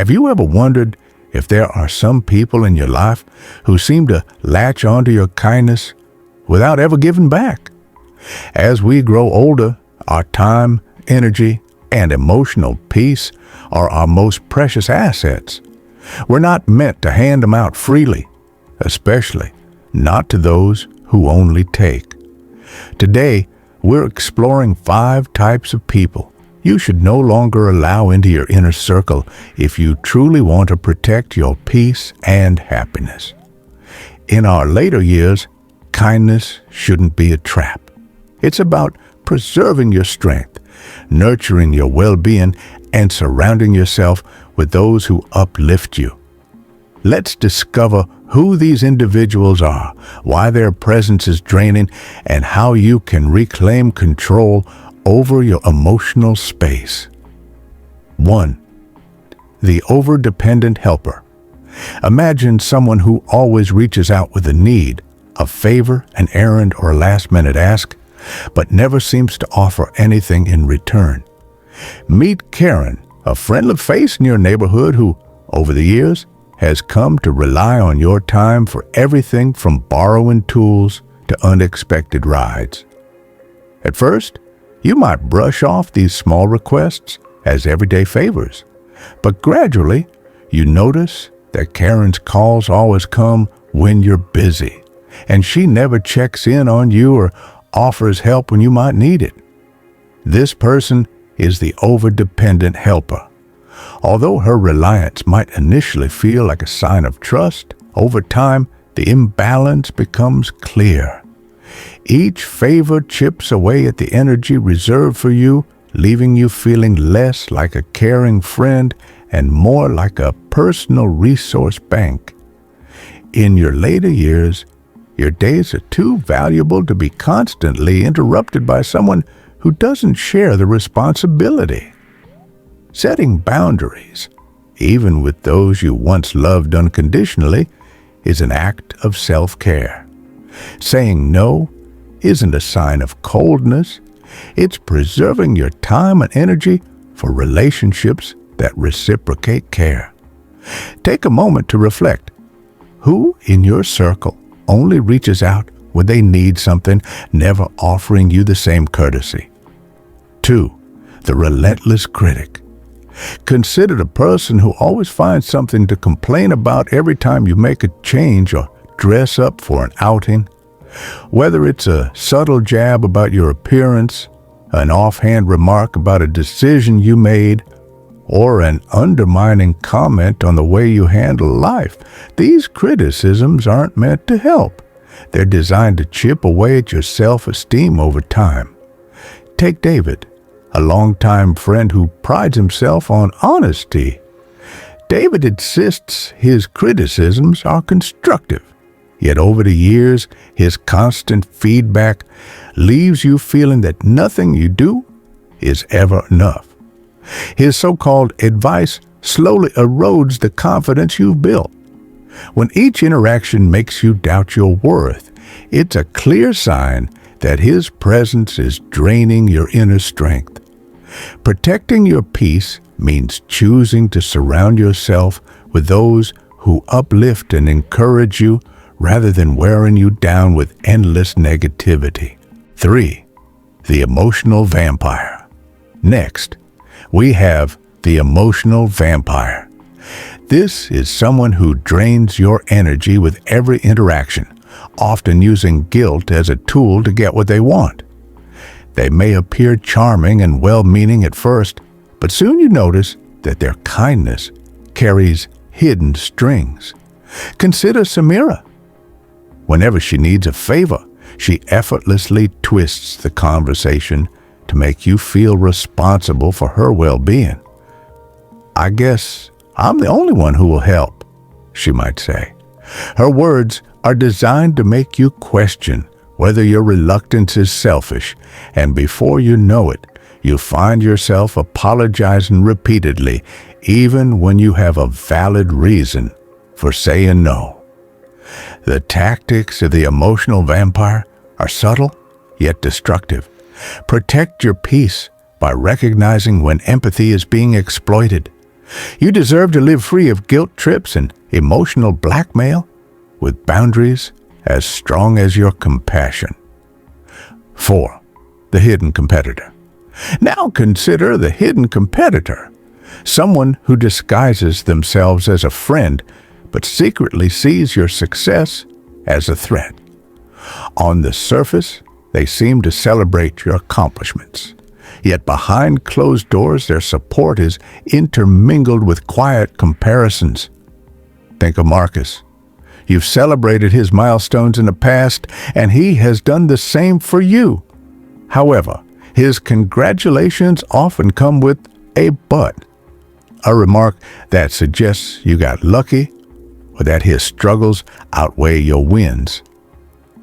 Have you ever wondered if there are some people in your life who seem to latch onto your kindness without ever giving back? As we grow older, our time, energy, and emotional peace are our most precious assets. We're not meant to hand them out freely, especially not to those who only take. Today, we're exploring 5 types of people you should no longer allow into your inner circle if you truly want to protect your peace and happiness. In our later years, kindness shouldn't be a trap. It's about preserving your strength, nurturing your well-being, and surrounding yourself with those who uplift you. Let's discover who these individuals are, why their presence is draining, and how you can reclaim control over your emotional space. 1. The over-dependent helper. Imagine someone who always reaches out with a need, a favor, an errand, or a last-minute ask, but never seems to offer anything in return. Meet Karen, a friendly face in your neighborhood who, over the years, has come to rely on your time for everything from borrowing tools to unexpected rides. At first, you might brush off these small requests as everyday favors, but gradually you notice that Karen's calls always come when you're busy, and she never checks in on you or offers help when you might need it. This person is the over-dependent helper. Although her reliance might initially feel like a sign of trust, over time the imbalance becomes clear. Each favor chips away at the energy reserved for you, leaving you feeling less like a caring friend and more like a personal resource bank. In your later years, your days are too valuable to be constantly interrupted by someone who doesn't share the responsibility. Setting boundaries, even with those you once loved unconditionally, is an act of self-care. Saying no isn't a sign of coldness. It's preserving your time and energy for relationships that reciprocate care. Take a moment to reflect. Who in your circle only reaches out when they need something, never offering you the same courtesy? 2. The relentless critic. Consider the person who always finds something to complain about every time you make a change or dress up for an outing. Whether it's a subtle jab about your appearance, an offhand remark about a decision you made, or an undermining comment on the way you handle life, these criticisms aren't meant to help. They're designed to chip away at your self-esteem over time. Take David, a longtime friend who prides himself on honesty. David insists his criticisms are constructive. Yet over the years, his constant feedback leaves you feeling that nothing you do is ever enough. His so-called advice slowly erodes the confidence you've built. When each interaction makes you doubt your worth, it's a clear sign that his presence is draining your inner strength. Protecting your peace means choosing to surround yourself with those who uplift and encourage you rather than wearing you down with endless negativity. 3. The emotional vampire. Next, we have the emotional vampire. This is someone who drains your energy with every interaction, often using guilt as a tool to get what they want. They may appear charming and well-meaning at first, but soon you notice that their kindness carries hidden strings. Consider Samira. Whenever she needs a favor, she effortlessly twists the conversation to make you feel responsible for her well-being. "I guess I'm the only one who will help," she might say. Her words are designed to make you question whether your reluctance is selfish, and before you know it, you find yourself apologizing repeatedly, even when you have a valid reason for saying no. The tactics of the emotional vampire are subtle yet destructive. Protect your peace by recognizing when empathy is being exploited. You deserve to live free of guilt trips and emotional blackmail, with boundaries as strong as your compassion. 4. The hidden competitor. Now consider the hidden competitor, someone who disguises themselves as a friend but secretly sees your success as a threat. On the surface, they seem to celebrate your accomplishments, yet behind closed doors their support is intermingled with quiet comparisons. Think of Marcus. You've celebrated his milestones in the past, and he has done the same for you. However, his congratulations often come with a but, a remark that suggests you got lucky or that his struggles outweigh your wins.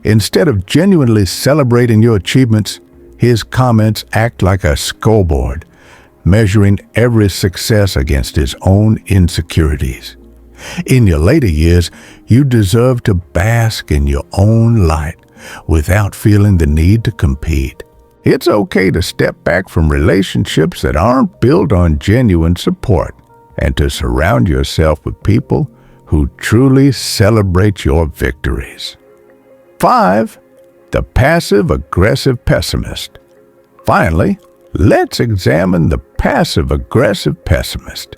Instead of genuinely celebrating your achievements, his comments act like a scoreboard, measuring every success against his own insecurities. In your later years, you deserve to bask in your own light without feeling the need to compete. It's okay to step back from relationships that aren't built on genuine support and to surround yourself with people who truly celebrate your victories. 5. The passive-aggressive pessimist. Finally, let's examine the passive-aggressive pessimist.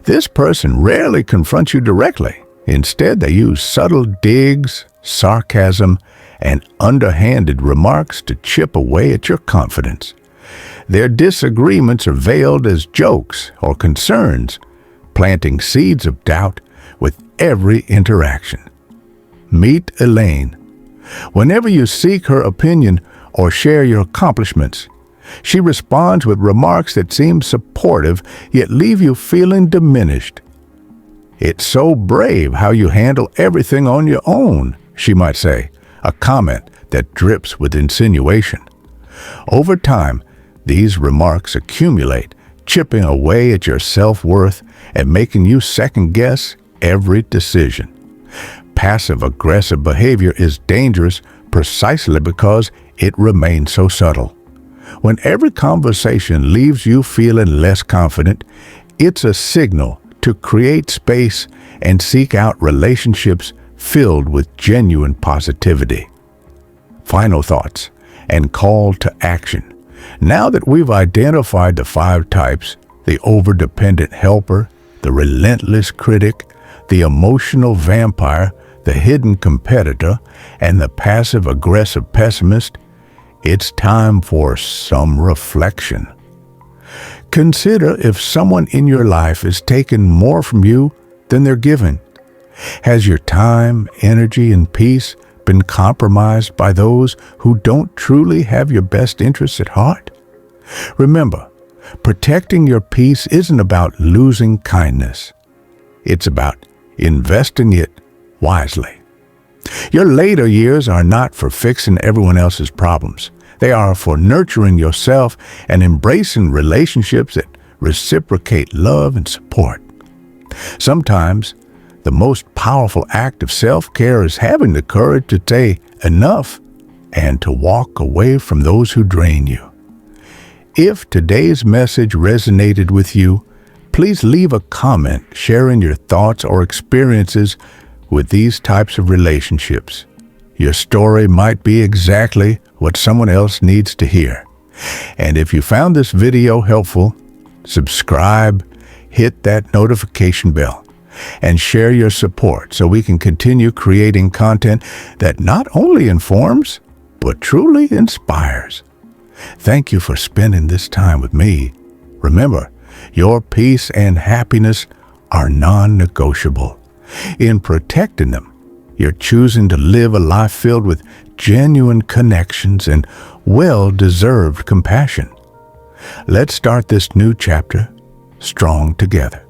This person rarely confronts you directly. Instead, they use subtle digs, sarcasm, and underhanded remarks to chip away at your confidence. Their disagreements are veiled as jokes or concerns, planting seeds of doubt with every interaction. Meet Elaine. Whenever you seek her opinion or share your accomplishments, she responds with remarks that seem supportive yet leave you feeling diminished. "It's so brave how you handle everything on your own," she might say, a comment that drips with insinuation. Over time, these remarks accumulate, chipping away at your self-worth and making you second-guess every decision. Passive-aggressive behavior is dangerous precisely because it remains so subtle. When every conversation leaves you feeling less confident, it's a signal to create space and seek out relationships filled with genuine positivity. Final thoughts and call to action. Now that we've identified the 5 types, the overdependent helper, the relentless critic, the emotional vampire, the hidden competitor, and the passive-aggressive pessimist, it's time for some reflection. Consider if someone in your life is taking more from you than they're giving. Has your time, energy, and peace been compromised by those who don't truly have your best interests at heart? Remember, protecting your peace isn't about losing kindness. It's about investing it wisely. Your later years are not for fixing everyone else's problems. They are for nurturing yourself and embracing relationships that reciprocate love and support. Sometimes, the most powerful act of self-care is having the courage to say enough and to walk away from those who drain you. If today's message resonated with you, please leave a comment sharing your thoughts or experiences with these types of relationships. Your story might be exactly what someone else needs to hear. And if you found this video helpful, subscribe, hit that notification bell, and share your support so we can continue creating content that not only informs, but truly inspires. Thank you for spending this time with me. Remember, your peace and happiness are non-negotiable. In protecting them, you're choosing to live a life filled with genuine connections and well-deserved compassion. Let's start this new chapter strong together.